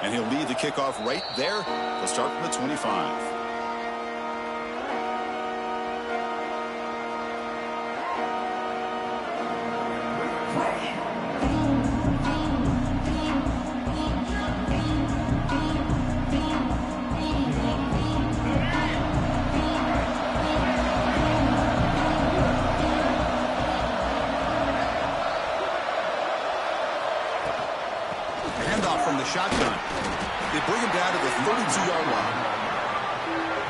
And he'll lead the kickoff right there. They'll start from the 25. Shotgun. They bring him down to the 32-yard line.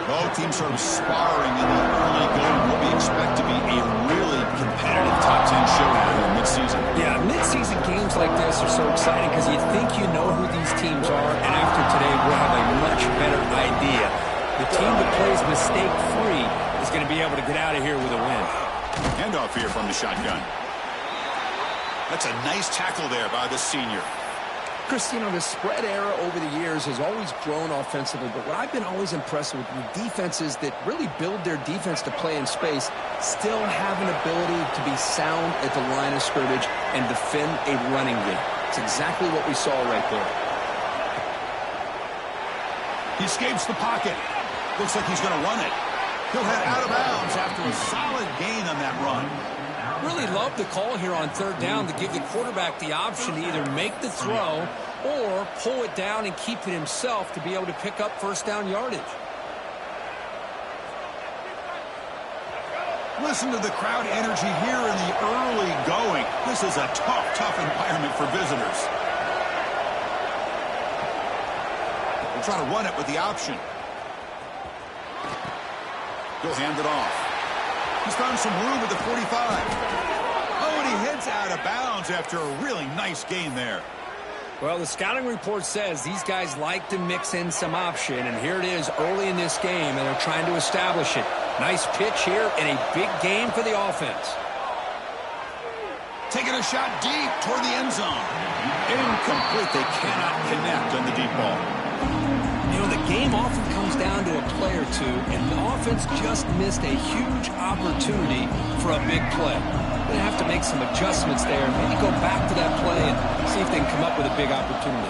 Both teams sort of sparring in the early going. What we expect to be a really competitive top 10 showdown in mid-season. Yeah, mid-season games like this are so exciting because you think you know who these teams are, and after today we'll have a much better idea. The team that plays mistake-free is going to be able to get out of here with a win. Handoff here from the shotgun. That's a nice tackle there by the senior. Chris, you know, the spread era over the years has always grown offensively, but what I've been always impressed with defenses that really build their defense to play in space still have an ability to be sound at the line of scrimmage and defend a running game. It's exactly what we saw right there. He escapes the pocket. Looks like he's going to run it. He'll head out of bounds after a solid gain on that run. Really love the call here on third down to give the quarterback the option to either make the throw or pull it down and keep it himself to be able to pick up first down yardage. Listen to the crowd energy here in the early going. This is a tough environment for visitors. We'll try to run it with the option. He'll hand it off. He's found some room at the 45. Oh, and he heads out of bounds after a really nice gain there. Well, the scouting report says these guys like to mix in some option, and here it is early in this game, and they're trying to establish it. Nice pitch here and a big game for the offense. Taking a shot deep toward the end zone. Incomplete. They cannot connect on the deep ball. You know, the game often comes down to a play or two, and the offense just missed a huge opportunity for a big play. They're going to have to make some adjustments there, maybe go back to that play and see if they can come up with a big opportunity.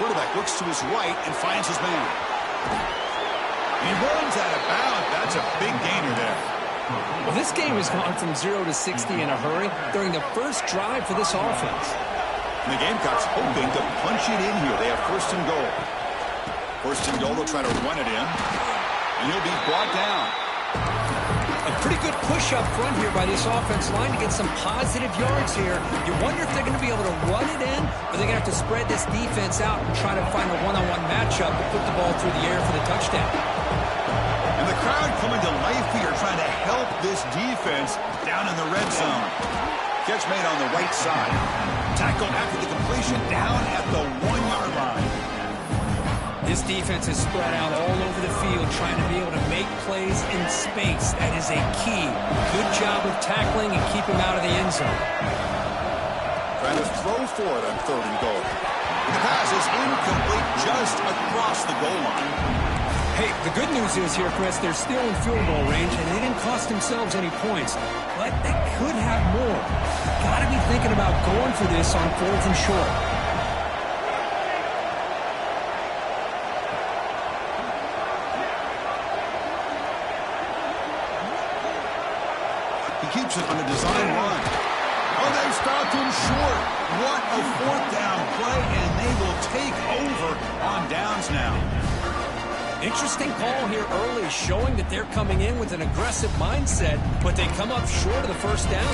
Quarterback looks to his right and finds his man. He runs out of bounds. That's a big gainer there. Well, this game has gone from 0 to 60 in a hurry during the first drive for this offense. And the Gamecocks hoping to punch it in here. They have first and goal. First and goal, they'll try to run it in. And he'll be brought down. A pretty good push up front here by this offense line to get some positive yards here. You wonder if they're going to be able to run it in, or they're going to have to spread this defense out and try to find a one-on-one matchup to put the ball through the air for the touchdown. And the crowd coming to life here, trying to help this defense down in the red zone. Catch made on the right side. Tackle after the completion down at the 1-yard line. This defense is spread out all over the field trying to be able to make plays in space. That is a key. Good job of tackling and keep him out of the end zone. Trying to throw for it on third and goal. The pass is incomplete just across the goal line. Hey, the good news is here, Chris, they're still in field goal range, and they didn't cost themselves any points. But they could have more. Got to be thinking about going for this on fourth and short. He keeps it on a design run. Oh, they stopped him short. What a fourth down play, and they will take over on downs now. Interesting call here early, showing that they're coming in with an aggressive mindset, but they come up short of the first down.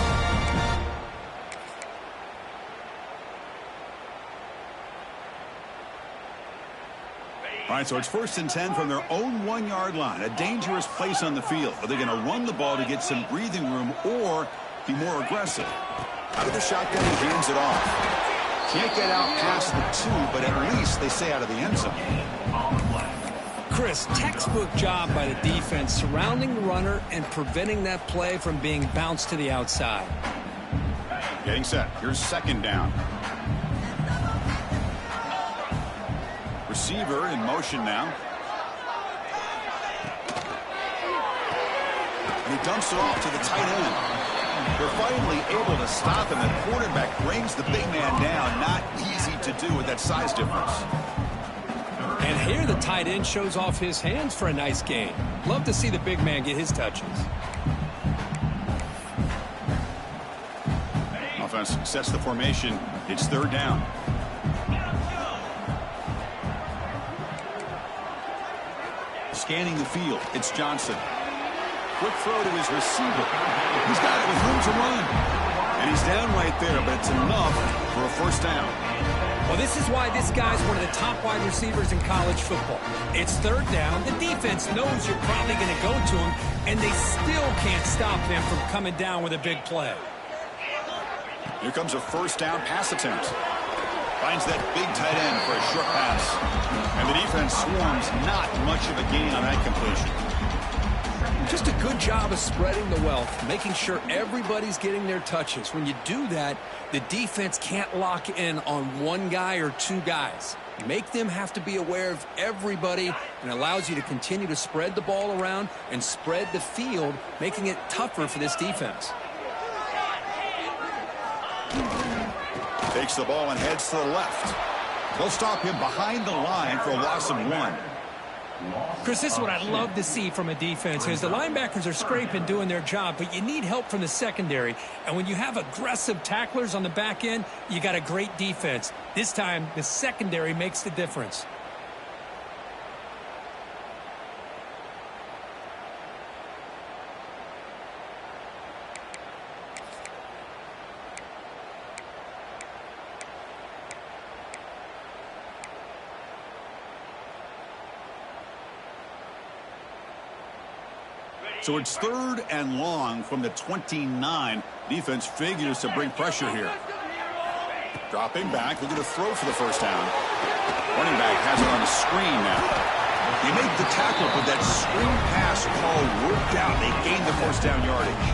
All right, so it's first and 10 from their own 1-yard line. A dangerous place on the field. Are they going to run the ball to get some breathing room or be more aggressive? Out of the shotgun, he hands it off. Can't get out past the 2, but at least they stay out of the end zone. Chris, textbook job by the defense, surrounding the runner and preventing that play from being bounced to the outside. Getting set. Here's second down. Receiver in motion now. And he dumps it off to the tight end. They're finally able to stop him. The quarterback brings the big man down. Not easy to do with that size difference. And here the tight end shows off his hands for a nice gain. Love to see the big man get his touches. Offense sets the formation. It's third down. Scanning the field, it's Johnson. Quick throw to his receiver. He's got it with room to run. And he's down right there, but it's enough for a first down. Well, this is why this guy's one of the top wide receivers in college football. It's third down. The defense knows you're probably going to go to him, and they still can't stop him from coming down with a big play. Here comes a first down pass attempt. Finds that big tight end for a short pass. And the defense swarms, not much of a gain on that completion. Just a good job of spreading the wealth, making sure everybody's getting their touches. When you do that, the defense can't lock in on one guy or two guys. Make them have to be aware of everybody, and allows you to continue to spread the ball around and spread the field, making it tougher for this defense. Takes the ball and heads to the left. They'll stop him behind the line for a loss of 1. Chris, this is what I love to see from a defense is the linebackers are scraping, doing their job, but you need help from the secondary. And when you have aggressive tacklers on the back end, you got a great defense. This time, the secondary makes the difference. So it's third and long from the 29. Defense figures to bring pressure here. Dropping back, looking to throw for the first down. Running back has it on the screen now. They made the tackle, but that screen pass call worked out. They gained the first down yardage.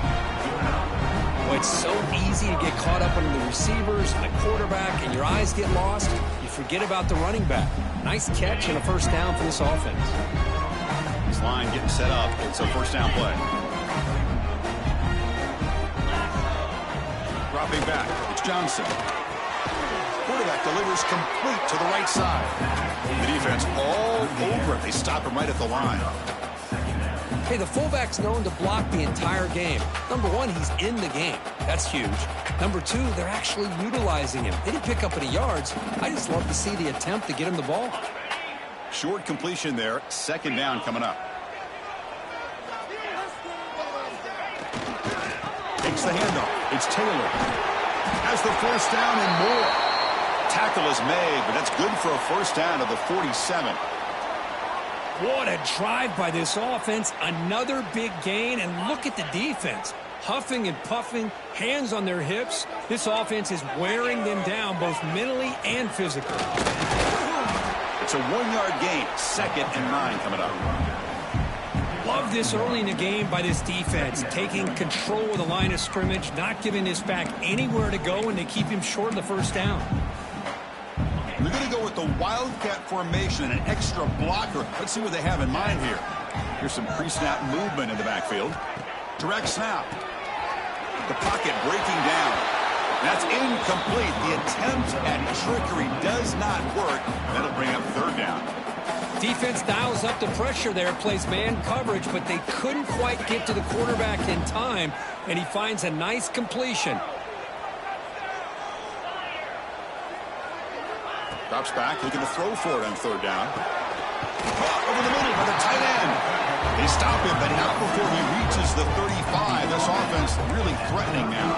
Well, it's so easy to get caught up on the receivers and the quarterback, and your eyes get lost. You forget about the running back. Nice catch and a first down for this offense. This line getting set up. It's a first down play. Dropping back. It's Johnson. Quarterback delivers complete to the right side. The defense all over it. They stop him right at the line. Hey, the fullback's known to block the entire game. Number one, he's in the game. That's huge. Number two, they're actually utilizing him. They didn't pick up any yards. I just love to see the attempt to get him the ball. Short completion there. Second down coming up. Takes the handoff. It's Taylor. Has the first down and more. Tackle is made, but that's good for a first down to the 47. What a drive by this offense. Another big gain, and look at the defense. Huffing and puffing, hands on their hips. This offense is wearing them down both mentally and physically. It's a 1-yard gain. 2nd and 9 coming up. Love this early in the game by this defense. Taking control of the line of scrimmage, not giving this back anywhere to go, and they keep him short of the first down. They're going to go with the Wildcat formation and an extra blocker. Let's see what they have in mind here. Here's some pre-snap movement in the backfield. Direct snap. The pocket breaking down. That's incomplete. The attempt at trickery does not work. That'll bring up third down. Defense dials up the pressure there, plays man coverage, but they couldn't quite get to the quarterback in time, and he finds a nice completion. Drops back, looking to throw for it on third down. Caught over the middle by the tight end. They stop him, but not before he reaches the 35. This offense really threatening now.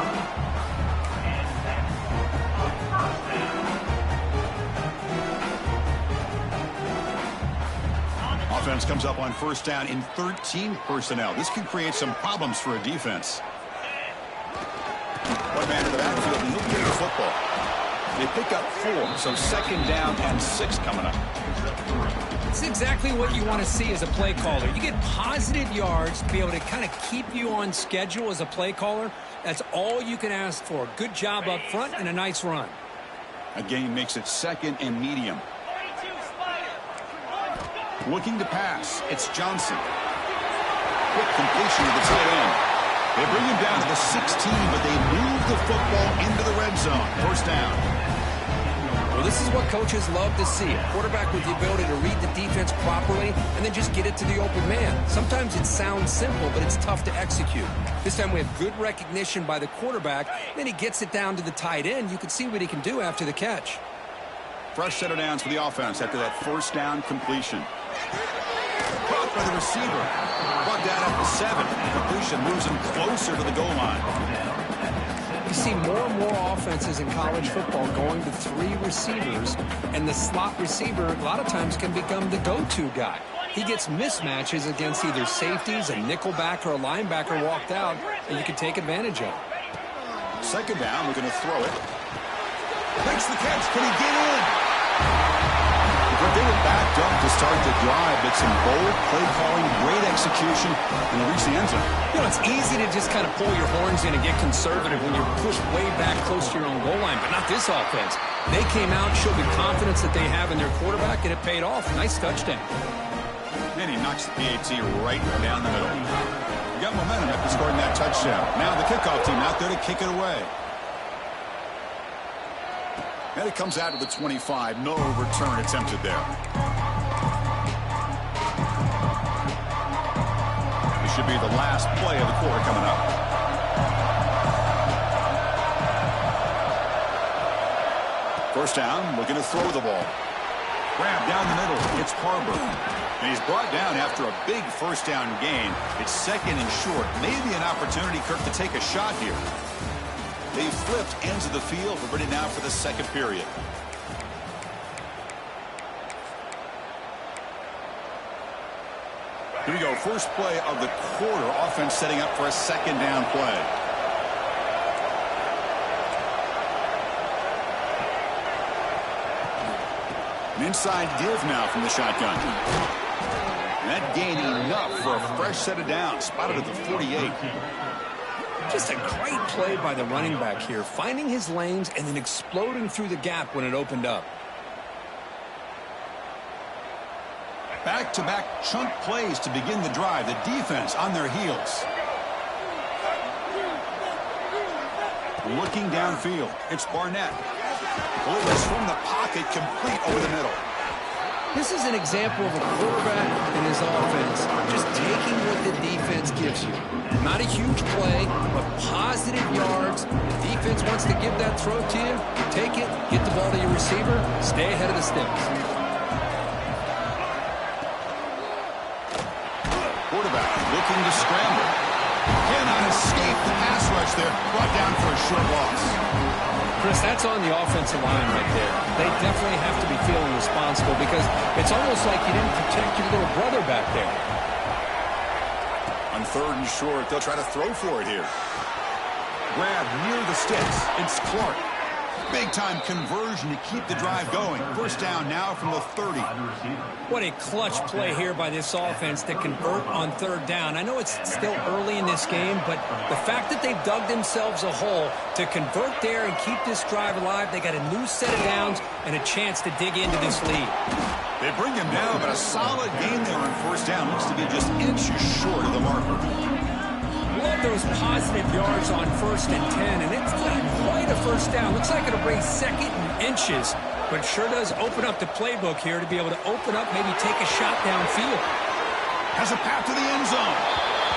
Offense comes up on first down in 13 personnel. This can create some problems for a defense. One man in the backfield, and he'll get the football. They pick up 4, so second down and 6 coming up. It's exactly what you want to see as a play caller. You get positive yards to be able to kind of keep you on schedule as a play caller. That's all you can ask for. Good job up front and a nice run. A gain makes it 2nd and medium. Looking to pass. It's Johnson. Quick completion to the tight end. They bring him down to the 16, but they move the football into the red zone. First down. Well, this is what coaches love to see. A quarterback with the ability to read the defense properly and then just get it to the open man. Sometimes it sounds simple, but it's tough to execute. This time we have good recognition by the quarterback. Then he gets it down to the tight end. You can see what he can do after the catch. Fresh set of downs for the offense after that first down completion. Caught by the receiver. Brought down at the 7. Completion moves him closer to the goal line. You see more and more offenses in college football going to 3 receivers, and the slot receiver a lot of times can become the go-to guy. He gets mismatches against either safeties, a nickelback, or a linebacker walked out, and you can take advantage of it. Second down, we're going to throw it. Makes the catch. Can he get in? But they were backed up to start the drive, but some bold play calling, great execution, and they reach the end zone. You know, it's easy to just kind of pull your horns in and get conservative when you're pushed way back close to your own goal line, but not this offense. They came out, showed the confidence that they have in their quarterback, and it paid off. Nice touchdown. And he knocks the PAT right down the middle. We got momentum after scoring that touchdown. Now the kickoff team out there to kick it away. And it comes out of the 25. No return attempted there. This should be the last play of the quarter coming up. First down, looking to throw the ball. Grab down the middle. It's Harbor. And he's brought down after a big first down gain. It's second and short. Maybe an opportunity, Kirk, to take a shot here. They've flipped ends of the field. We're ready now for the second period. Here we go. First play of the quarter. Offense setting up for a second down play. An inside give now from the shotgun. And that gained enough for a fresh set of downs. Spotted at the 48. Just a great play by the running back here, finding his lanes and then exploding through the gap when it opened up. Back-to-back chunk plays to begin the drive. The defense on their heels. Looking downfield. It's Barnett. Delivers from the pocket, complete over the middle. This is an example of a quarterback and his offense just taking what the defense gives you. Not a huge play, but positive yards. The defense wants to give that throw to you. You take it, get the ball to your receiver, stay ahead of the sticks. Quarterback looking to scramble. Cannot escape the pass rush there. Brought down for a short loss. Chris, that's on the offensive line right there. They definitely have to be feeling responsible because it's almost like you didn't protect your little brother back there. On third and short, they'll try to throw for it here. Grab near the sticks. It's Clark. Big-time conversion to keep the drive going. First down now from the 30. What a clutch play here by this offense to convert on third down. I know it's still early in this game, but the fact that they've dug themselves a hole to convert there and keep this drive alive, they got a new set of downs and a chance to dig into this lead. They bring him down, but a solid gain there on first down. Looks to be just inches short of the marker. Love those positive yards on 1st and 10, and it's not quite a first down. Looks like it'll bring second and inches, but sure does open up the playbook here to be able to open up, maybe take a shot downfield. Has a path to the end zone.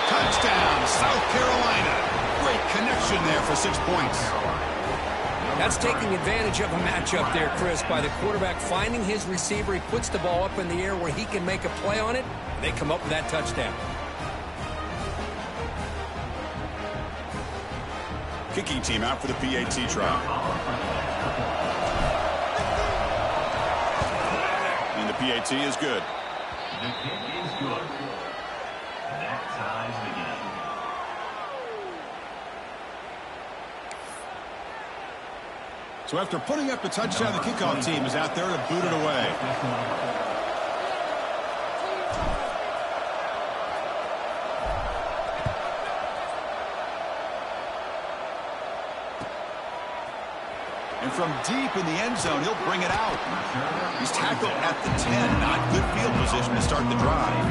Touchdown, South Carolina. Great connection there for 6 points. That's taking advantage of a matchup there, Chris, by the quarterback finding his receiver. He puts the ball up in the air where he can make a play on it. They come up with that touchdown. Kicking team out for the PAT try. And the PAT is good. The kick is good. That ties the game. So after putting up the touchdown, the kickoff team is out there to boot it away. And from deep in the end zone, he'll bring it out. He's tackled at the 10. Not good field position to start the drive.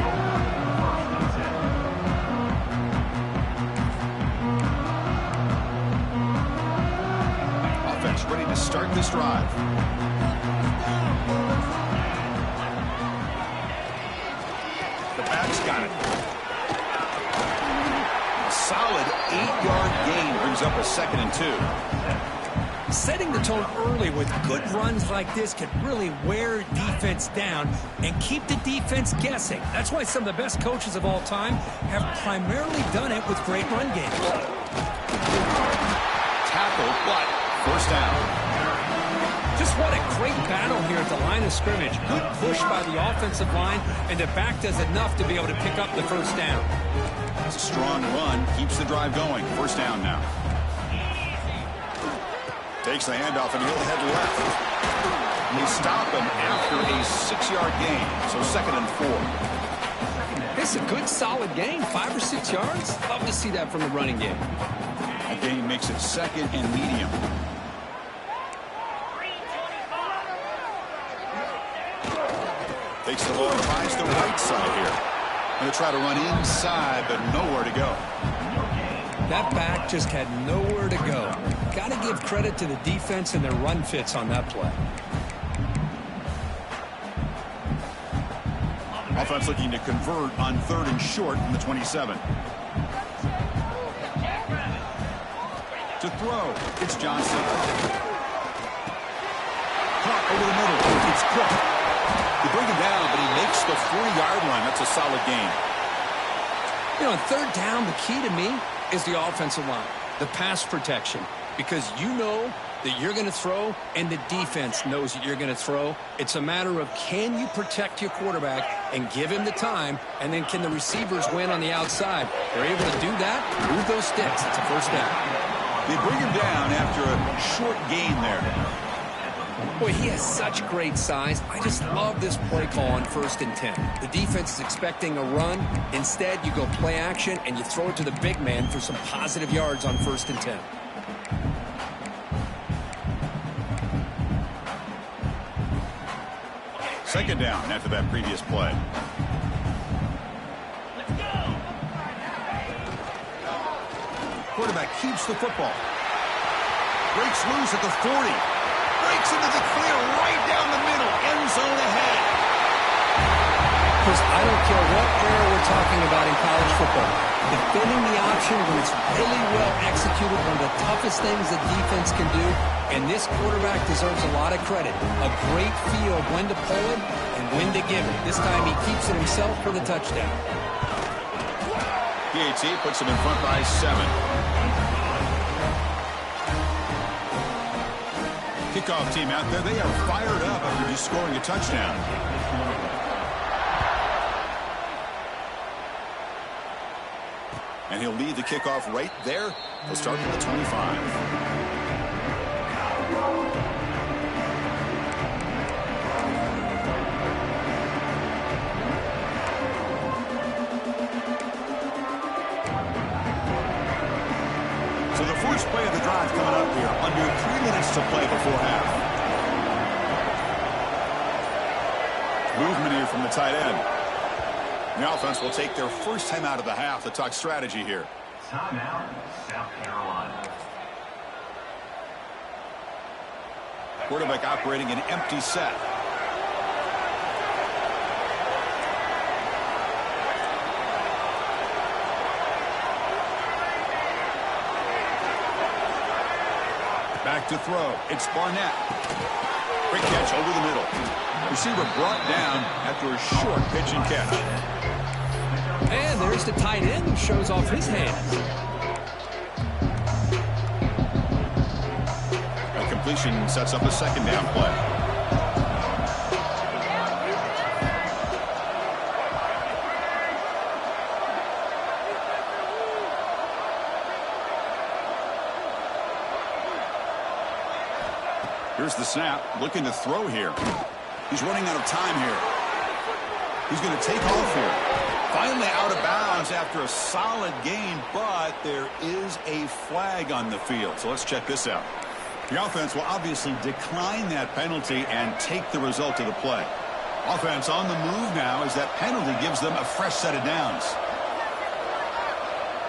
coach ready to start this drive. The back's got it. A solid 8-yard gain brings up a 2nd and 2. Setting the tone early with good runs like this can really wear defense down and keep the defense guessing. That's why some of the best coaches of all time have primarily done it with great run games. Tackle, but first down. Just what a great battle here at the line of scrimmage. Good push by the offensive line, and the back does enough to be able to pick up the first down. It's a strong run, keeps the drive going. First down now. Takes the handoff, and he'll head left. They stop him after a 6-yard gain, so 2nd and 4. It's a good, solid gain, 5 or 6 yards. Love to see that from the running game. That gain makes it 2nd and medium. Takes the ball and finds the right side here. Going to try to run inside, but nowhere to go. That back just had nowhere to go. Got to give credit to the defense and their run fits on that play. Offense looking to convert on 3rd and short from the 27. To throw, it's Johnson. Caught over the middle. It's Cook. They bring him down, but he makes the 40-yard line. That's a solid gain. You know, on 3rd down, the key to me is the offensive line, the pass protection, because you know that you're going to throw and the defense knows that you're going to throw. It's a matter of can you protect your quarterback and give him the time, and then can the receivers win on the outside? They're able to do that, move those sticks. It's a first down. They bring him down after a short gain there. Boy, he has such great size. I just love this play call on 1st and 10. The defense is expecting a run. Instead, you go play action, and you throw it to the big man for some positive yards on 1st and 10. Second down after that previous play. Quarterback keeps the football. Breaks loose at the 40. Breaks into the clear right down the middle. End zone ahead. Because I don't care what era we're talking about in college football. Defending the option when it's really well executed, one of the toughest things that defense can do. And this quarterback deserves a lot of credit. A great feel of when to pull it and when to give it. This time he keeps it himself for the touchdown. PAT puts him in front by 7. Kickoff team out there, they are fired up after just scoring a touchdown. And he'll lead the kickoff right there. He'll start at the 25. So the first play of the drive coming up here, under 3 minutes to play before half. Movement here from the tight end. The offense will take their first time out of the half to talk strategy here. Timeout, South Carolina. Quarterback operating an empty set. Back to throw. It's Barnett. Quick catch over the middle. Receiver brought down after a short pitch and catch. And there's the tight end who shows off his hands. A completion sets up a second down play. Here's the snap, looking to throw here. He's running out of time here. He's going to take off here. Finally out of bounds after a solid gain, but there is a flag on the field. So let's check this out. The offense will obviously decline that penalty and take the result of the play. Offense on the move now as that penalty gives them a fresh set of downs.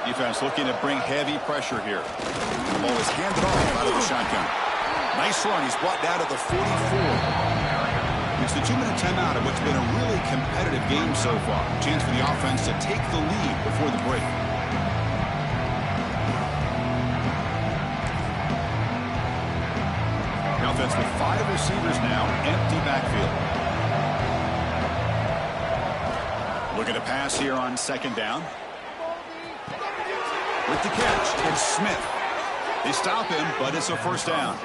Defense looking to bring heavy pressure here. The ball is handed off out of the shotgun. Nice run. He's brought down to the 44. It's the 2-minute timeout of what's been a really competitive game so far. Chance for the offense to take the lead before the break. The offense with 5 receivers now, empty backfield. Looking to pass here on second down. With the catch, it's Smith. They stop him, but it's a first down.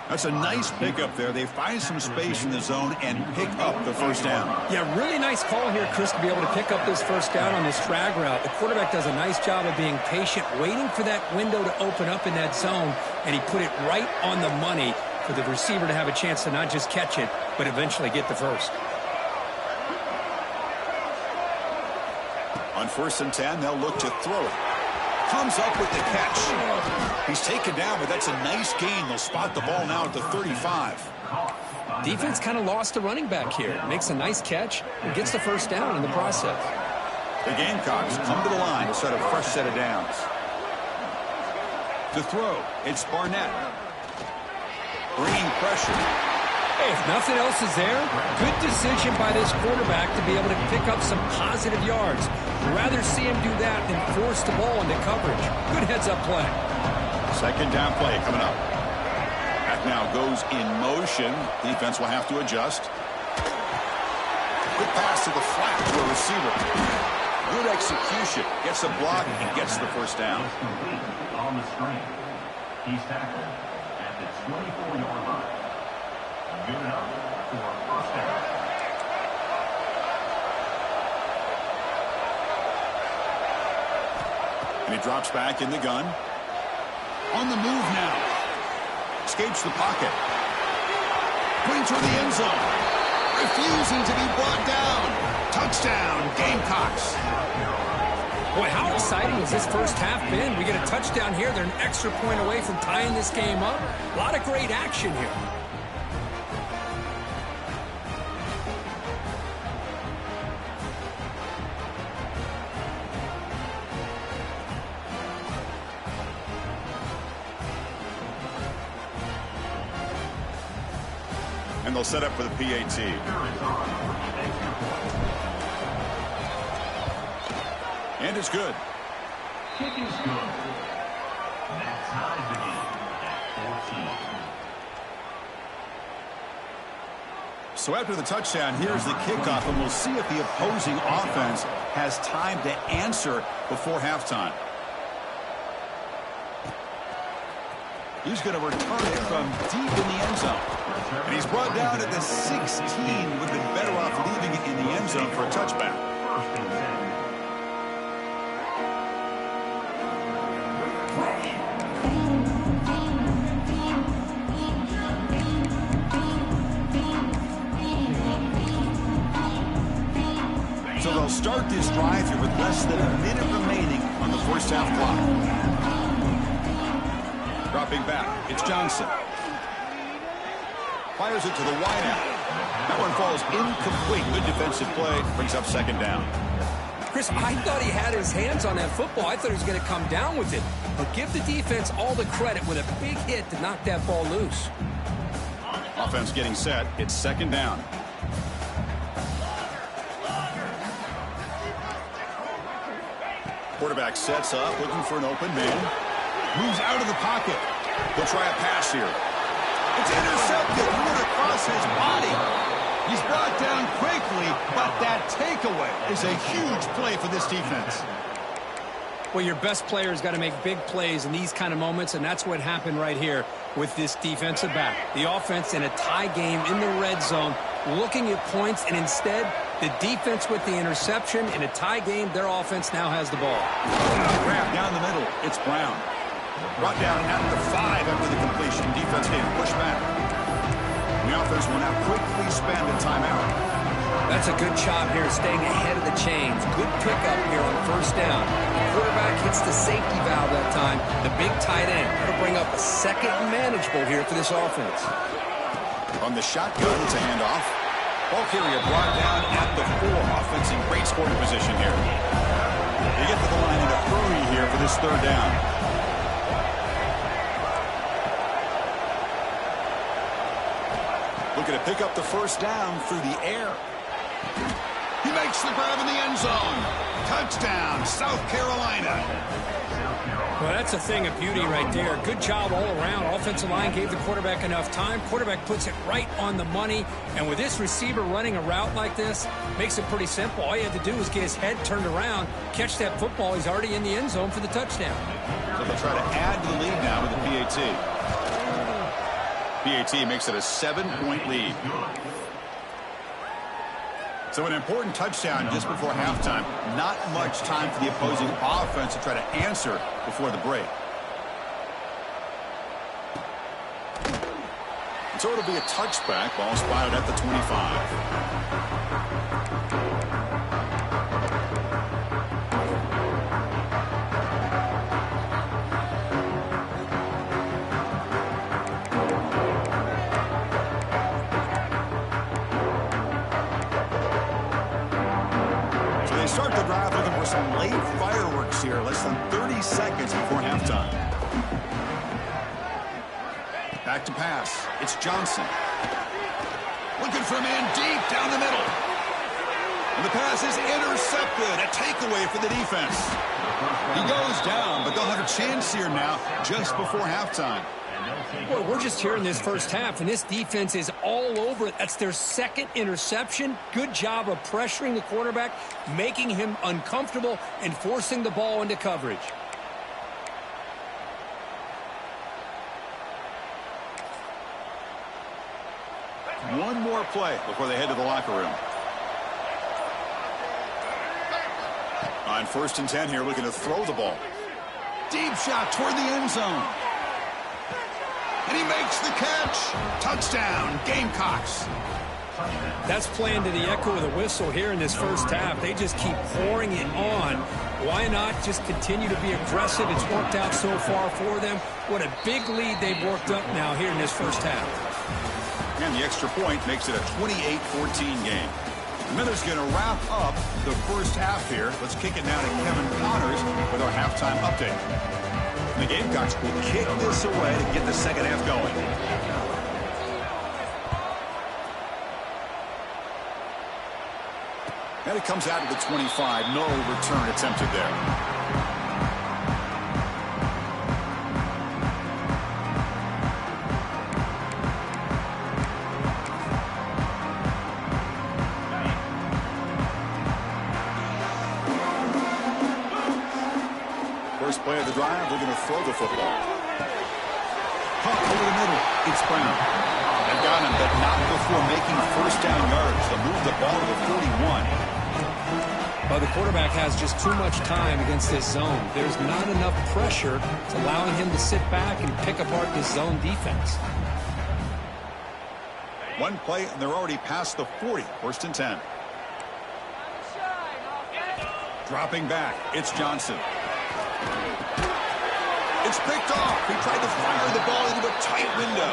That's a nice pickup there. They find some space in the zone and pick up the first down. Yeah, really nice call here, Chris, to be able to pick up this first down on this drag route. The quarterback does a nice job of being patient, waiting for that window to open up in that zone, and he put it right on the money for the receiver to have a chance to not just catch it, but eventually get the first. On 1st and 10, they'll look to throw it. Comes up with the catch. He's taken down, but that's a nice gain. They'll spot the ball now at the 35. Defense kind of lost a running back here. Makes a nice catch and gets the first down in the process. The Gamecocks come to the line to set a fresh set of downs. To throw, it's Barnett. Bringing pressure. Hey, if nothing else is there, good decision by this quarterback to be able to pick up some positive yards. Rather see him do that than force the ball into coverage. Good heads-up play. Second down play coming up. That now goes in motion. Defense will have to adjust. Quick pass to the flat to a receiver. Good execution. Gets a block and gets the first down. On the screen, he's tackled at the 24-yard line. Good enough for a first down. And he drops back in the gun. On the move now. Escapes the pocket. Going toward the end zone. Refusing to be brought down. Touchdown, Gamecocks. Boy, how exciting has this first half been? We get a touchdown here. They're an extra point away from tying this game up. A lot of great action here. And they'll set up for the PAT. And it's good. Kick is good. That ties the game at 14. So after the touchdown, here's the kickoff, and we'll see if the opposing offense has time to answer before halftime. He's going to return it from deep in the end zone. And he's brought down at the 16. Would have been better off leaving it in the end zone for a touchback. First and 10. So they'll start this drive here with less than a minute remaining on the first half clock. Dropping back, it's Johnson. Fires it to the wideout. That one falls incomplete. Good defensive play. Brings up second down. Chris, I thought he had his hands on that football. I thought he was going to come down with it. But give the defense all the credit with a big hit to knock that ball loose. Offense getting set. It's second down. Quarterback sets up, looking for an open man. Moves out of the pocket. He'll try a pass here. It's intercepted. Right across his body. He's brought down quickly, but that takeaway is a huge play for this defense. Well, your best player's got to make big plays in these kind of moments, and that's what happened right here with this defensive back. The offense in a tie game in the red zone, looking at points, and instead, the defense with the interception. In a tie game, their offense now has the ball. Grab down the middle. It's Brown. Brought down at the 5 after the completion. Defense getting pushed back. The offense will now quickly spend a timeout. That's a good job here, staying ahead of the chains. Good pickup here on first down. The quarterback hits the safety valve that time. The big tight end. That'll bring up a second manageable here for this offense. On the shotgun, it's a handoff. Ball carrier brought down at the 4. Offense in great scoring position here. They get to the line in a hurry here for this third down. Looking to pick up the first down through the air. He makes the grab in the end zone. Touchdown, South Carolina. Well, that's a thing of beauty right there. Good job all around. Offensive line gave the quarterback enough time. Quarterback puts it right on the money. And with this receiver running a route like this, makes it pretty simple. All you had to do was get his head turned around, catch that football. He's already in the end zone for the touchdown. So they'll try to add to the lead now with the PAT. PAT makes it a 7-point lead. So an important touchdown just before halftime. Not much time for the opposing offense to try to answer before the break. So it'll be a touchback. Ball spotted at the 25. Start the drive looking for some late fireworks here. Less than 30 seconds before halftime. Back to pass. It's Johnson. Looking for a man deep down the middle. And the pass is intercepted. A takeaway for the defense. He goes down, but they'll have a chance here now just before halftime. Well, we're just here in this first half, and this defense is all over it. That's their second interception. Good job of pressuring the quarterback, making him uncomfortable, and forcing the ball into coverage. One more play before they head to the locker room. On 1st and 10 here, looking to throw the ball. Deep shot toward the end zone. And he makes the catch. Touchdown, Gamecocks. That's playing to the echo of the whistle here in this first half. They just keep pouring it on. Why not just continue to be aggressive? It's worked out so far for them. What a big lead they've worked up now here in this first half. And the extra point makes it a 28-14 game. Miller's going to wrap up the first half here. Let's kick it now to Kevin Connors with our halftime update. The Gamecocks will kick this away to get the second half going. And it comes out to the 25. No return attempted there. First play of the drive, they're going to throw the football. Puck over the middle. It's Brown. They've got him, but not before making first down yards. They'll move the ball to the 41. Well, the quarterback has just too much time against this zone. There's not enough pressure. It's allowing him to sit back and pick apart this zone defense. One play, and they're already past the 40. 1st and 10. Dropping back, it's Johnson. It's picked off. He tried to fire the ball into a tight window.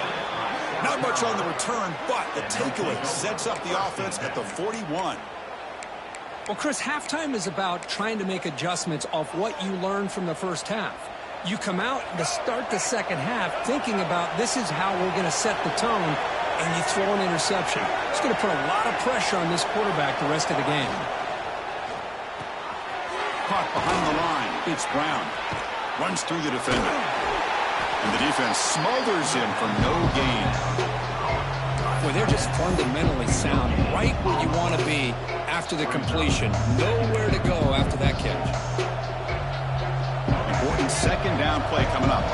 Not much on the return, but the takeaway sets up the offense at the 41. Well, Chris, halftime is about trying to make adjustments off what you learned from the first half. You come out to start the second half thinking about this is how we're going to set the tone, and you throw an interception. It's going to put a lot of pressure on this quarterback the rest of the game. Caught behind the line. It's Brown. Runs through the defender. And the defense smothers him for no gain. Boy, they're just fundamentally sound. Right where you want to be after the completion. Nowhere to go after that catch. Important second down play coming up.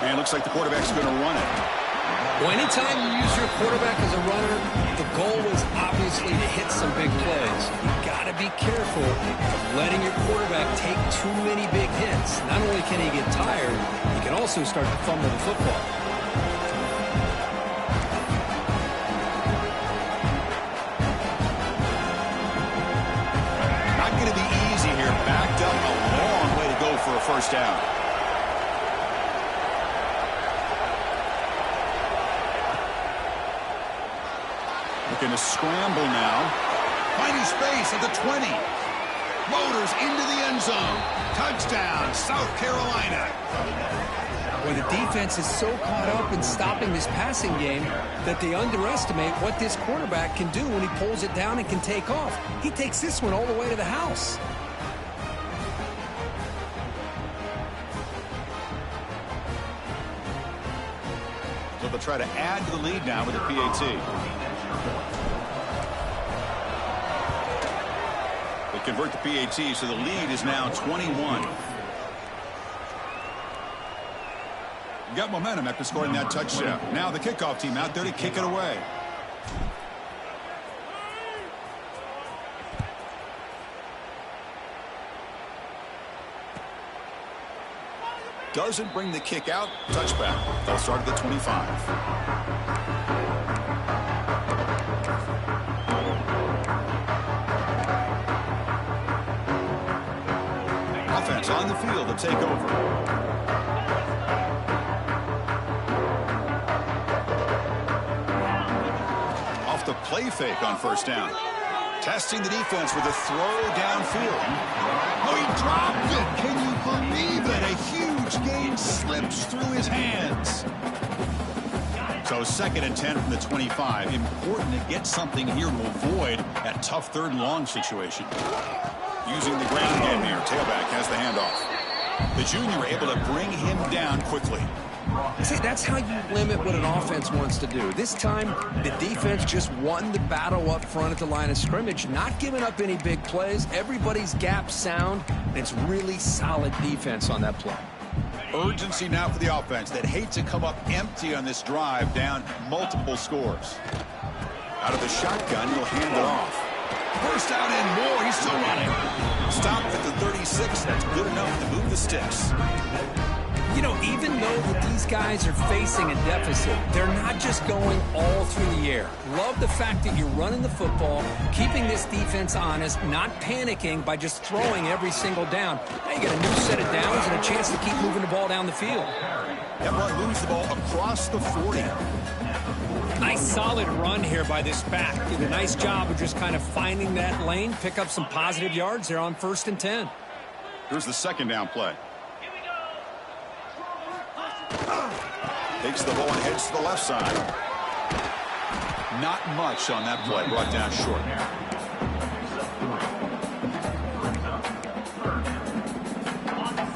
And it looks like the quarterback's going to run it. Well, anytime you use your quarterback as a runner, the goal is obviously to hit some big plays. You've got to be careful of letting your quarterback take too many big hits. Not only can he get tired, he can also start to fumble the football. Not going to be easy here. Backed up a long way to go for a first down. Looking to scramble now. Finding space at the 20. Floaters into the end zone. Touchdown, South Carolina. Well, the defense is so caught up in stopping this passing game that they underestimate what this quarterback can do when he pulls it down and can take off. He takes this one all the way to the house. So they'll try to add to the lead now with a PAT. They convert the PAT, so the lead is now 21. Got momentum after scoring that touchdown. Now the kickoff team out there to kick it away. Doesn't bring the kick out. Touchback. They'll start at the 25. Offense on the field to take over. The play fake on first down. Testing the defense with a throw downfield. Oh, he dropped it. Can you believe it? A huge gain slips through his hands. So 2nd and 10 from the 25. Important to get something here to avoid that tough 3rd and long situation. Using the ground game here. Tailback has the handoff. The junior able to bring him down quickly. See, that's how you limit what an offense wants to do. This time, the defense just won the battle up front at the line of scrimmage, not giving up any big plays. Everybody's gap sound, and it's really solid defense on that play. Urgency now for the offense that hate to come up empty on this drive, down multiple scores. Out of the shotgun, he'll hand it off. First down and more. He's still running. Stopped at the 36. That's good enough to move the sticks. You know, even though that these guys are facing a deficit, they're not just going all through the air. Love the fact that you're running the football, keeping this defense honest, not panicking by just throwing every single down. Now you get a new set of downs and a chance to keep moving the ball down the field. That one moves the ball across the 40. Nice solid run here by this back. Did a nice job of just kind of finding that lane, pick up some positive yards there on 1st and 10. Here's the 2nd down play. Takes the ball and heads to the left side. Not much on that play. Brought down short.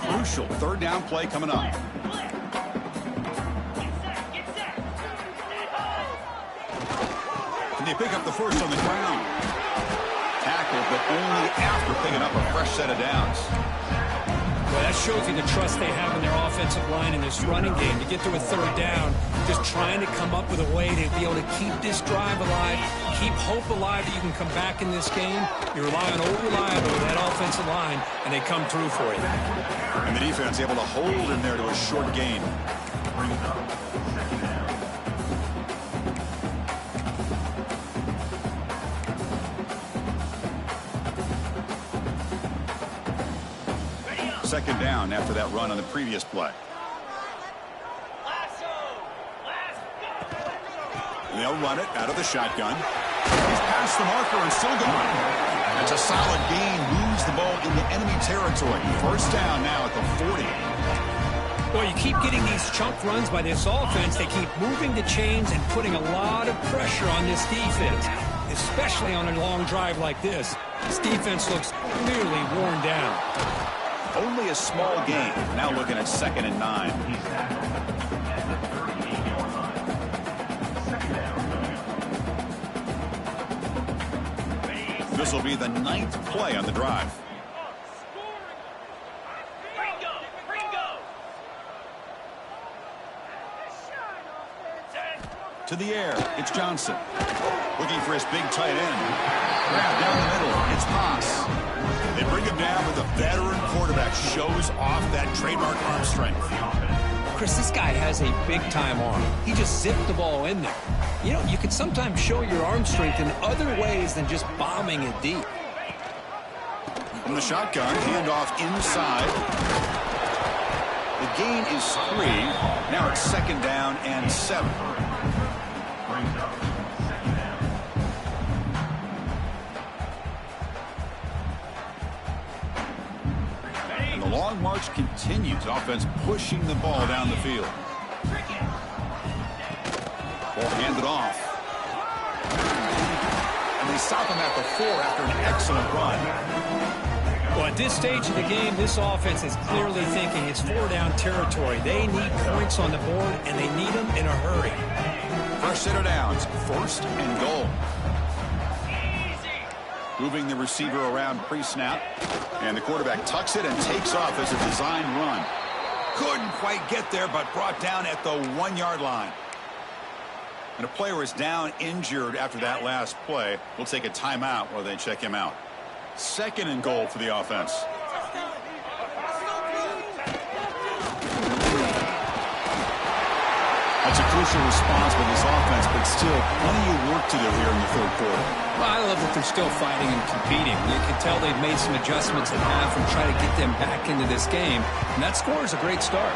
Crucial 3rd down play coming up. Can they pick up the first on the ground? Tackled, but only after picking up a fresh set of downs. Well, that shows you the trust they have in their offensive line in this running game. To get to a 3rd down, just trying to come up with a way to be able to keep this drive alive, keep hope alive that you can come back in this game. You rely on old reliable with that offensive line, and they come through for you. And the defense able to hold him there to a short gain. Second down after that run on the previous play. They'll run it out of the shotgun. He's past the marker and still going. That's a solid gain. Moves the ball into enemy territory. First down now at the 40. Well, you keep getting these chunk runs by this offense. They keep moving the chains and putting a lot of pressure on this defense, especially on a long drive like this. This defense looks clearly worn down. Only a small gain. Now looking at 2nd and 9. This will be the 9th play on the drive. To the air, it's Johnson. Looking for his big tight end. Grab down the middle, it's Haas. They bring him down with a veteran quarterback. Shows off that trademark arm strength. Chris, this guy has a big-time arm. He just zipped the ball in there. You know, you can sometimes show your arm strength in other ways than just bombing it deep. From the shotgun, handoff inside. The gain is 3. Now it's 2nd down and 7. long march continues. Offense pushing the ball down the field. Ball handed off. And they stop him at the 4 after an excellent run. Well, at this stage of the game, this offense is clearly thinking it's 4-down territory. They need points on the board, and they need them in a hurry. Fresh set of downs, 1st and goal. Moving the receiver around pre-snap. And the quarterback tucks it and takes off as a design run. Couldn't quite get there, but brought down at the 1-yard line. And a player is down injured after that last play. We'll take a timeout while they check him out. 2nd and goal for the offense. That's a crucial response by this offense, but still plenty of work to do here in the 3rd quarter. Well, I love that they're still fighting and competing. You can tell they've made some adjustments at half and try to get them back into this game. And that score is a great start.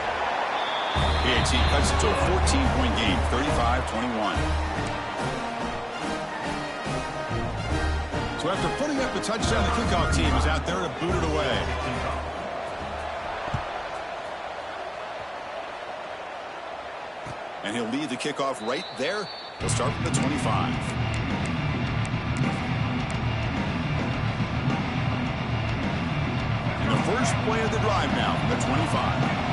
PAT cuts it to a 14-point game, 35-21. So after putting up the touchdown, the kickoff team is out there to boot it away. And he'll lead the kickoff right there. He'll start from the 25. And the first play of the drive now from the 25.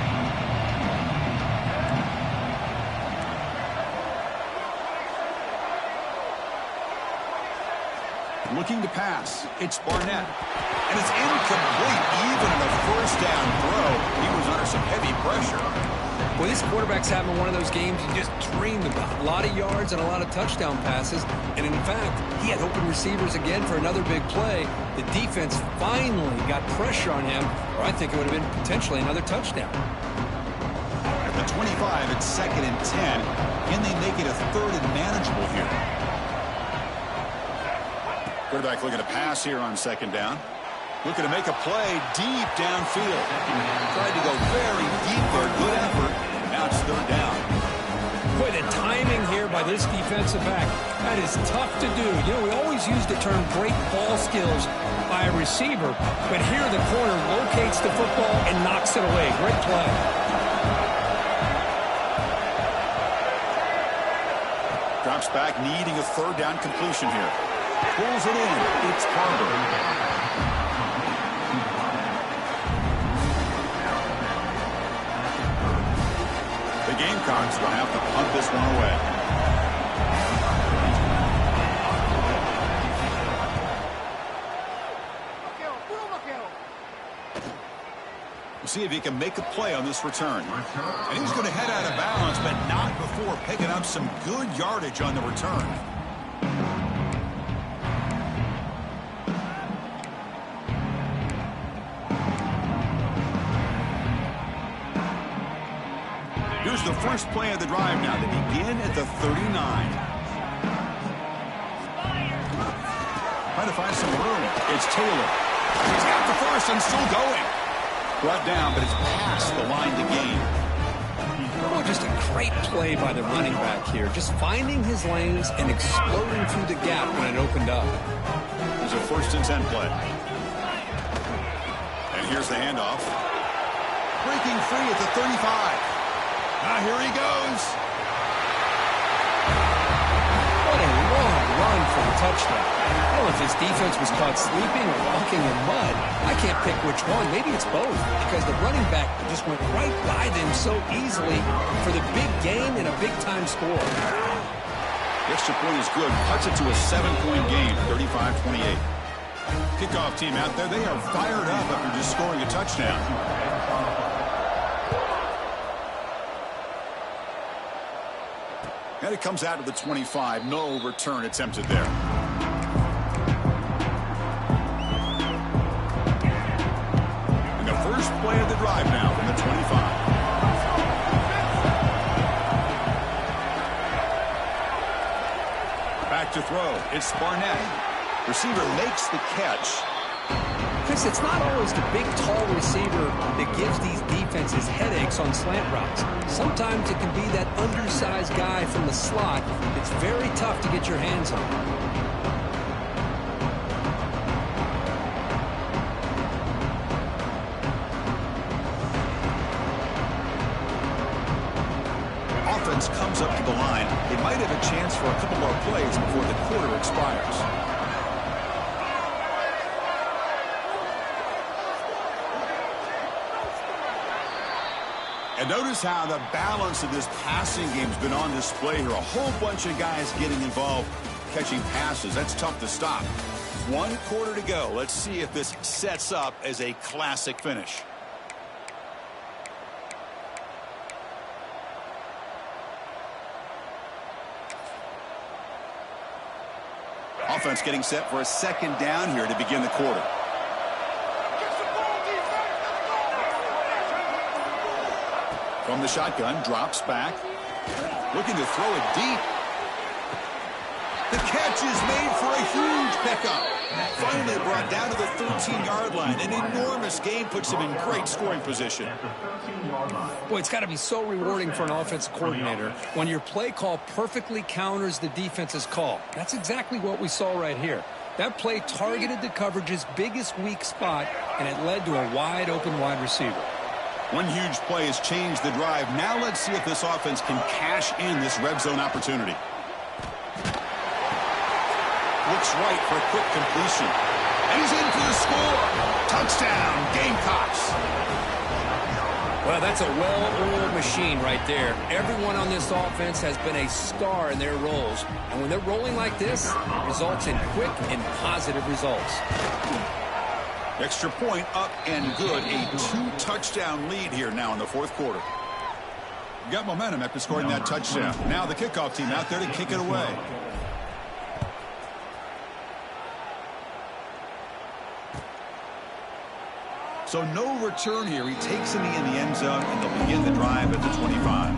Looking to pass. It's Barnett. And it's incomplete. Even in a 1st down throw, he was under some heavy pressure. Well, this quarterback's having one of those games you just dreamed about. A lot of yards and a lot of touchdown passes. And in fact, he had open receivers again for another big play. The defense finally got pressure on him, or I think it would have been potentially another touchdown. At the 25, it's 2nd and 10. Can they make it a 3rd and manageable here? Quarterback looking to pass here on 2nd down. Looking to make a play deep downfield. Tried to go very deep there. Good effort. Now it's 3rd down. Boy, the timing here by this defensive back, that is tough to do. You know, we always use the term great ball skills by a receiver, but here the corner locates the football and knocks it away. Great play. Drops back, needing a 3rd down completion here. Pulls it in. It's Carter. The Gamecocks will have to punt this one away. We'll see if he can make a play on this return. And he's going to head out of bounds, but not before picking up some good yardage on the return. Here's the first play of the drive now. They begin at the 39. Trying to find some room. It's Taylor. He's got the first and still going. Brought down, but it's past the line to gain. Oh, just a great play by the running back here. Just finding his lanes and exploding through the gap when it opened up. There's a 1st and 10 play. And here's the handoff. Breaking free at the 35. Now here he goes. What a long run for the touchdown. I don't know if his defense was caught sleeping or walking in mud. I can't pick which one. Maybe it's both, because the running back just went right by them so easily for the big gain and a big-time score. The extra point is good. Cuts it to a 7-point game, 35-28. Kickoff team out there, they are fired up after just scoring a touchdown. And it comes out of the 25. No return attempted there. And the first play of the drive now from the 25. Back to throw. It's Barnett. Receiver makes the catch. Chris, it's not always the big, tall receiver that gives these defenses headaches on slant routes. Sometimes it can be that undersized guy from the slot that's very tough to get your hands on. offense comes up to the line, they might have a chance for a couple more plays before the quarter expires. And notice how the balance of this passing game has been on display here. A whole bunch of guys getting involved, catching passes. That's tough to stop. 1 quarter to go. Let's see if this sets up as a classic finish. Offense getting set for a second down here to begin the quarter. From the shotgun, drops back. Looking to throw it deep. The catch is made for a huge pickup. Finally brought down to the 13-yard line. An enormous gain puts him in great scoring position. Boy, it's got to be so rewarding for an offensive coordinator when your play call perfectly counters the defense's call. That's exactly what we saw right here. That play targeted the coverage's biggest weak spot, and it led to a wide-open wide receiver. One huge play has changed the drive. Now let's see if this offense can cash in this red zone opportunity. Looks right for a quick completion. And he's in for the score. Touchdown, Gamecocks. Well, that's a well-oiled machine right there. Everyone on this offense has been a star in their roles. And when they're rolling like this, it results in quick and positive results. Extra point up and good. A 2-touchdown lead here now in the fourth quarter. Got momentum after scoring that touchdown. Now the kickoff team out there to kick it away. So no return here. He takes it in the end zone, and they'll begin the drive at the 25.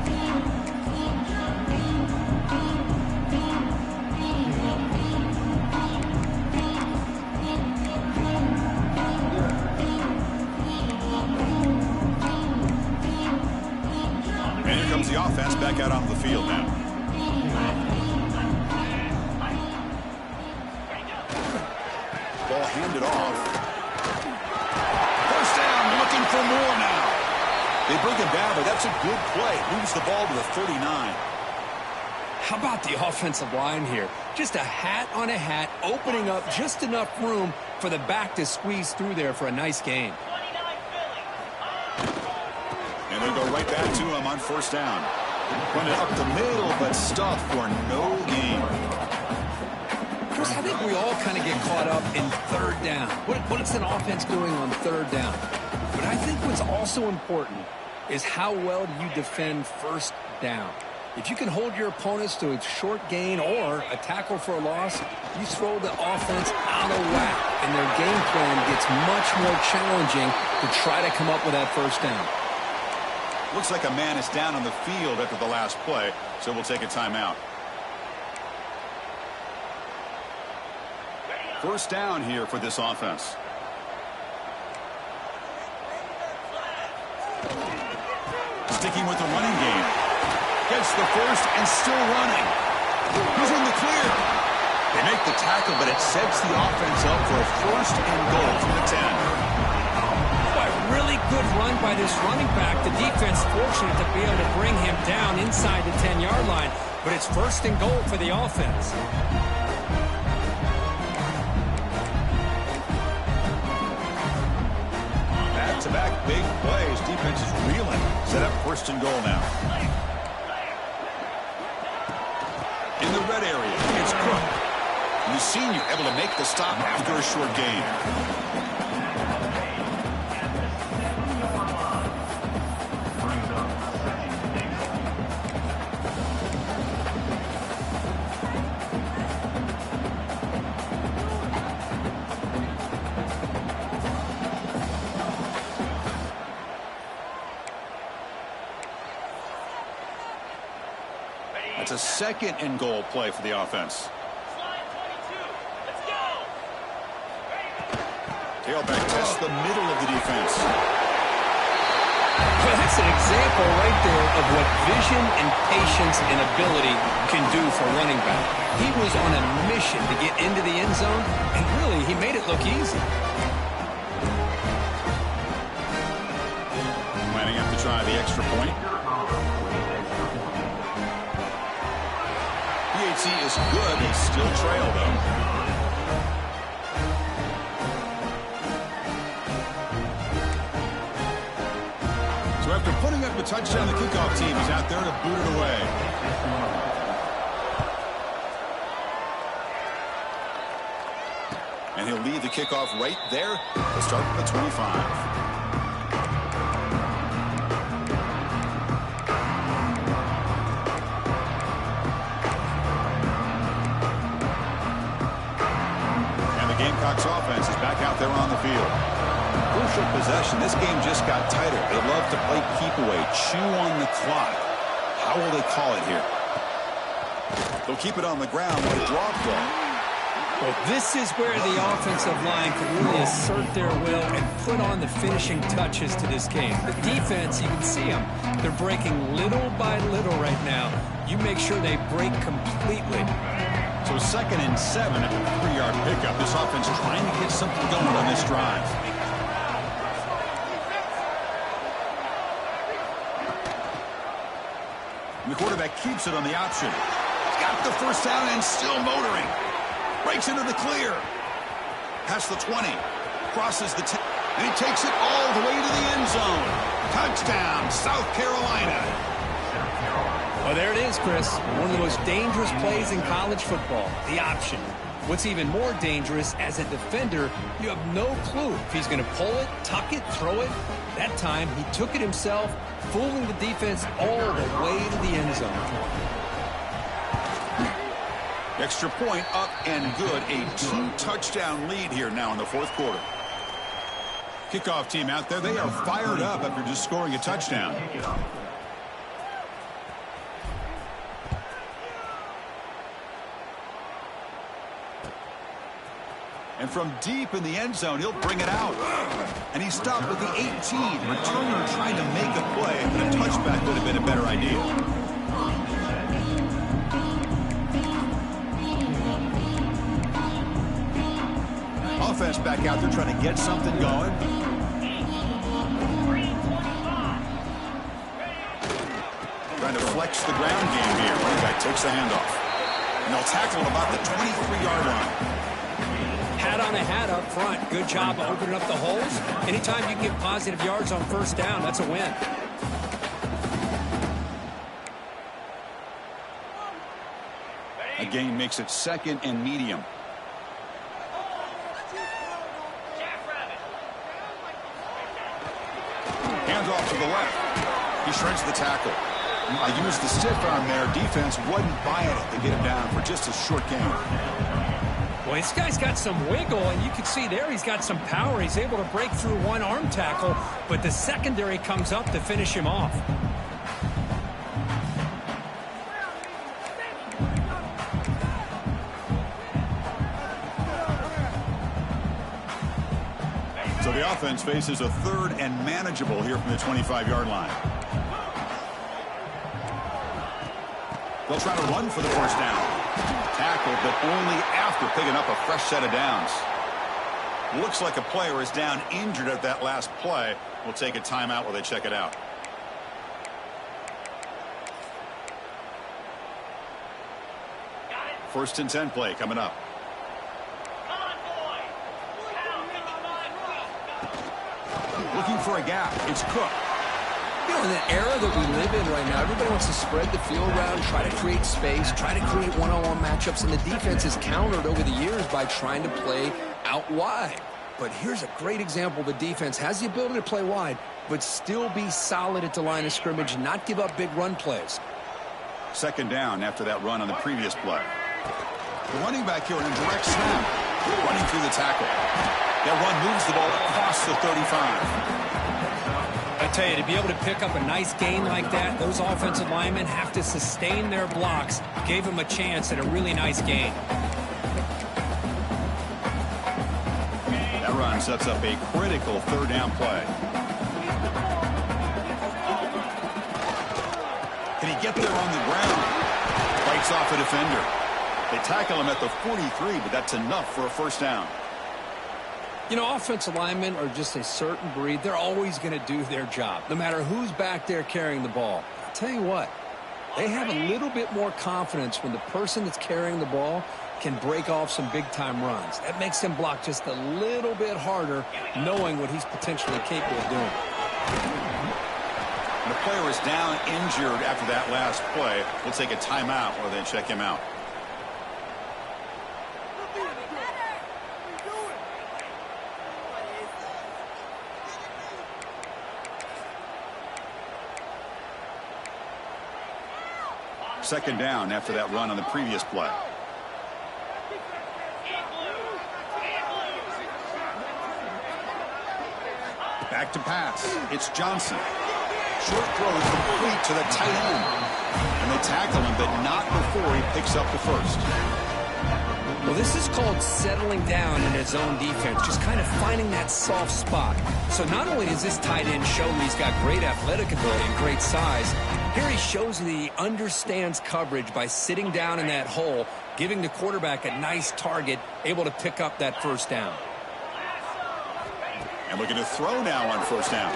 The offense back out onto the field now. Ball handed off. First down, looking for more now. They bring him down, but that's a good play. Moves the ball to the 39. How about the offensive line here? Just a hat on a hat, opening up just enough room for the back to squeeze through there for a nice gain. And they'll go right back to him on first down. Run it up the middle, but stuffed for no gain. Chris, I think we all kind of get caught up in third down. What is an offense doing on third down? But I think what's also important is how well do you defend first down. If you can hold your opponents to a short gain or a tackle for a loss, you throw the offense out of whack, and their game plan gets much more challenging to try to come up with that first down. Looks like a man is down on the field after the last play, so we'll take a timeout. First down here for this offense. Sticking with the running game. Gets the first and still running. He's in the clear. They make the tackle, but it sets the offense up for a first and goal from the 10. Really good run by this running back. The defense fortunate to be able to bring him down inside the 10-yard line, but it's first and goal for the offense. Back-to-back big plays. Defense is reeling. Set up first and goal now. In the red area, it's Cook. And the senior able to make the stop after a short gain. It's a second and goal play for the offense. Tailback tests the middle of the defense. Well, that's an example right there of what vision and patience and ability can do for a running back. He was on a mission to get into the end zone, and really, he made it look easy. Lining up to try the extra point. efficiency is good. They still trail, though. So after putting up a touchdown, the kickoff team is out there to boot it away. And he'll lead the kickoff right there to start at the 25. Gamecocks offense is back out there on the field. Crucial possession. This game just got tighter. They love to play keep away, chew on the clock. How will they call it here? They'll keep it on the ground with a draw play. Well, this is where the offensive line can really assert their will and put on the finishing touches to this game. The defense, you can see them. They're breaking little by little right now. You make sure they break completely. So 2nd and 7 at the 3-yard pickup. This offense trying to get something going on this drive. And the quarterback keeps it on the option. He's got the first down and still motoring. Breaks into the clear. Past the 20. Crosses the 10. And he takes it all the way to the end zone. Touchdown, South Carolina. Well, there it is, Chris. One of the most dangerous plays in college football, the option. What's even more dangerous, as a defender, you have no clue if he's going to pull it, tuck it, throw it. That time, he took it himself, fooling the defense all the way to the end zone. Extra point up and good. A 2-touchdown lead here now in the 4th quarter. Kickoff team out there, they are fired up after just scoring a touchdown. And from deep in the end zone, he'll bring it out. And he stopped at the 18. Returner trying to make a play, but a touchback would have been a better idea. Offense back out there trying to get something going. Trying to flex the ground game here. Running back takes the handoff. And they'll tackle at about the 23-yard line. Hat on a hat up front. Good job of opening up the holes. Anytime you can get positive yards on first down, that's a win. A gain makes it 2nd and medium. Hands off to the left. He shreds the tackle. I used the stiff arm there. Defense wasn't buying it to get him down for just a short gain. Well, this guy's got some wiggle, and you can see there he's got some power. He's able to break through one arm tackle, but the secondary comes up to finish him off. So the offense faces a 3rd and manageable here from the 25-yard line. They'll try to run for the first down. Tackle, but only after picking up a fresh set of downs. Looks like a player is down injured at that last play. We'll take a timeout while they check it out. First and 10 play coming up. Looking for a gap. It's Cook. You know, in the era that we live in right now, everybody wants to spread the field around, try to create space, try to create one-on-one matchups, and the defense has countered over the years by trying to play out wide. But here's a great example. The defense has the ability to play wide, but still be solid at the line of scrimmage, not give up big run plays. 2nd down after that run on the previous play. The running back here in a direct snap, running through the tackle. That run moves the ball across the 35. I tell you, to be able to pick up a nice gain like that, those offensive linemen have to sustain their blocks. Gave them a chance at a really nice gain. That run sets up a critical 3rd down play. Can he get there on the ground? Fights off a defender. They tackle him at the 43, but that's enough for a first down. You know, offensive linemen are just a certain breed. They're always going to do their job, no matter who's back there carrying the ball. I'll tell you what, They have a little bit more confidence when the person that's carrying the ball can break off some big-time runs. That makes him block just a little bit harder, knowing what he's potentially capable of doing. The player is down injured after that last play. We'll take a timeout while they check him out. Second down after that run on the previous play. Back to pass. It's Johnson. Short throw is complete to the tight end. And they tackle him, but not before he picks up the first. Well, this is called settling down in his own defense, just kind of finding that soft spot. So not only does this tight end show he's got great athletic ability and great size, here he shows that he understands coverage by sitting down in that hole, giving the quarterback a nice target, able to pick up that first down. And looking to throw now on first down.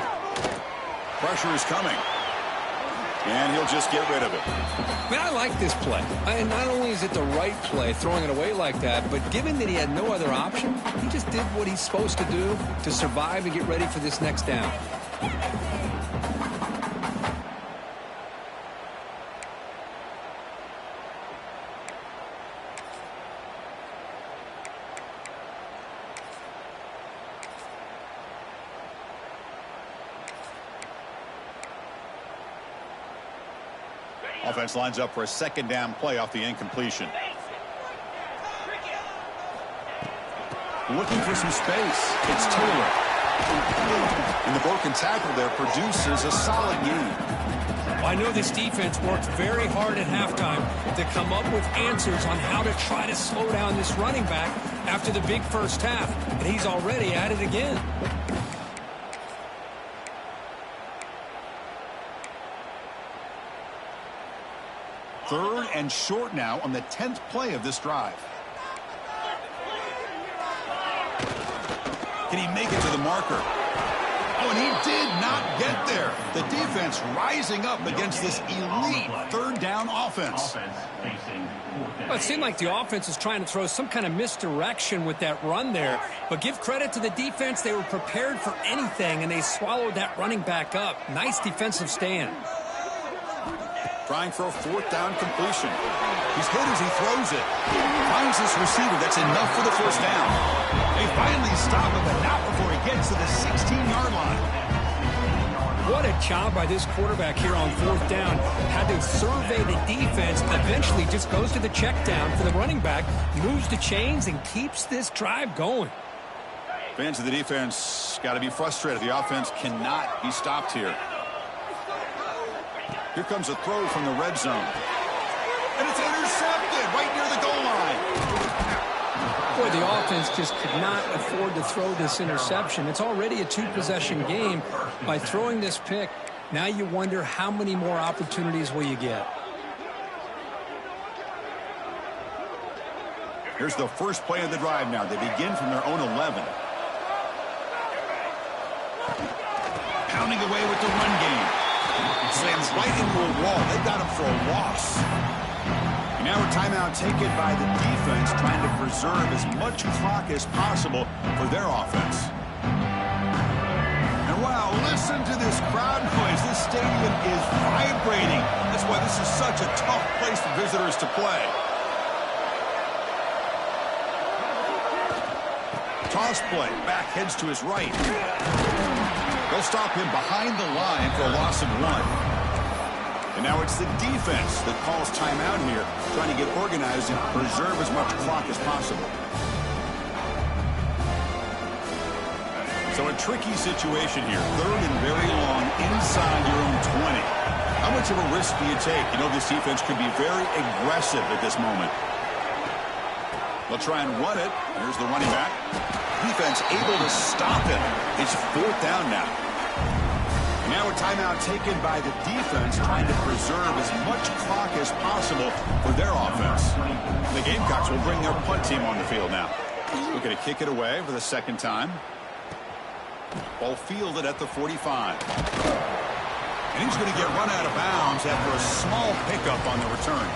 Pressure is coming. And he'll just get rid of it. Man, I like this play. And not only is it the right play, throwing it away like that, but given that he had no other option, he just did what he's supposed to do to survive and get ready for this next down. Offense lines up for a second down play off the incompletion. Looking for some space. It's Taylor. And the broken tackle there produces a solid gain. Well, I know this defense worked very hard at halftime to come up with answers on how to try to slow down this running back after the big first half. And he's already at it again. Third and short now on the 10th play of this drive. Can he make it to the marker? Oh, and he did not get there. The defense rising up against this elite third down offense. Well, it seemed like the offense was trying to throw some kind of misdirection with that run there. But give credit to the defense. They were prepared for anything, and they swallowed that running back up. Nice defensive stand. Trying for a fourth down completion. He's hit as he throws it. Finds this receiver. That's enough for the first down. They finally stop him, but not before he gets to the 16-yard line. What a job by this quarterback here on fourth down. Had to survey the defense. Eventually just goes to the check down for the running back. Moves the chains and keeps this drive going. Fans of the defense got to be frustrated. The offense cannot be stopped here. Here comes a throw from the red zone. And it's intercepted right near the goal line. Boy, the offense just could not afford to throw this interception. It's already a two-possession game. By throwing this pick, now you wonder how many more opportunities will you get. Here's the first play of the drive now. They begin from their own 11. Pounding away with the run game. Slams right into a wall. They got him for a loss. And now a timeout taken by the defense, trying to preserve as much clock as possible for their offense. And wow, listen to this crowd noise. This stadium is vibrating. That's why this is such a tough place for visitors to play. Toss play. Back heads to his right. They'll stop him behind the line for a loss of 1. And now it's the defense that calls timeout here, trying to get organized and preserve as much clock as possible. So a tricky situation here. Third and very long inside your own 20. How much of a risk do you take? You know this defense could be very aggressive at this moment. They'll try and run it. Here's the running back. Defense able to stop him. It's fourth down now. Now a timeout taken by the defense, trying to preserve as much clock as possible for their offense. The Gamecocks will bring their punt team on the field now. Looking to kick it away for the second time. Ball fielded at the 45. And he's going to get run out of bounds after a small pickup on the return.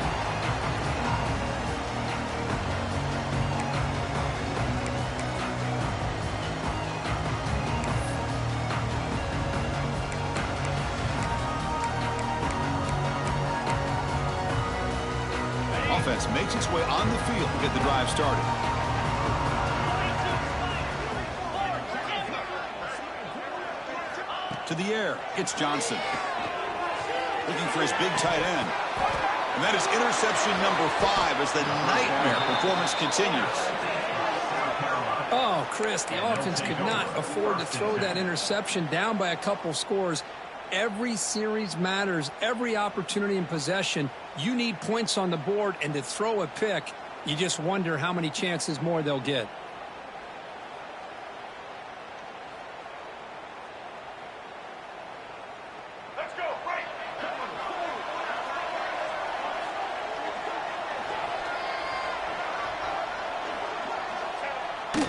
Offense makes its way on the field to get the drive started. To the air, it's Johnson. Looking for his big tight end. And that is interception number 5 as the nightmare performance continues. Oh, Chris, the offense could not afford to throw that interception down by a couple scores. Every series matters. Every opportunity in possession, you need points on the board, and to throw a pick, you just wonder how many chances more they'll get.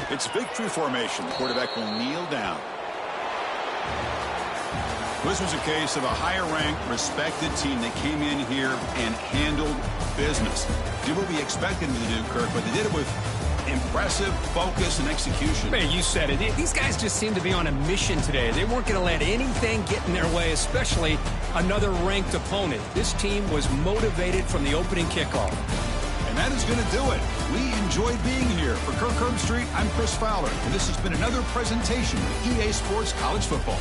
It's victory formation. The quarterback will kneel down. This was a case of a higher-ranked, respected team that came in here and handled business. Did what we expected them to do, Kirk, but they did it with impressive focus and execution. Man, you said it. These guys just seem to be on a mission today. They weren't going to let anything get in their way, especially another ranked opponent. This team was motivated from the opening kickoff. And that is going to do it. We enjoyed being here. For Kirk Herbstreit, I'm Chris Fowler, and this has been another presentation of EA Sports College Football.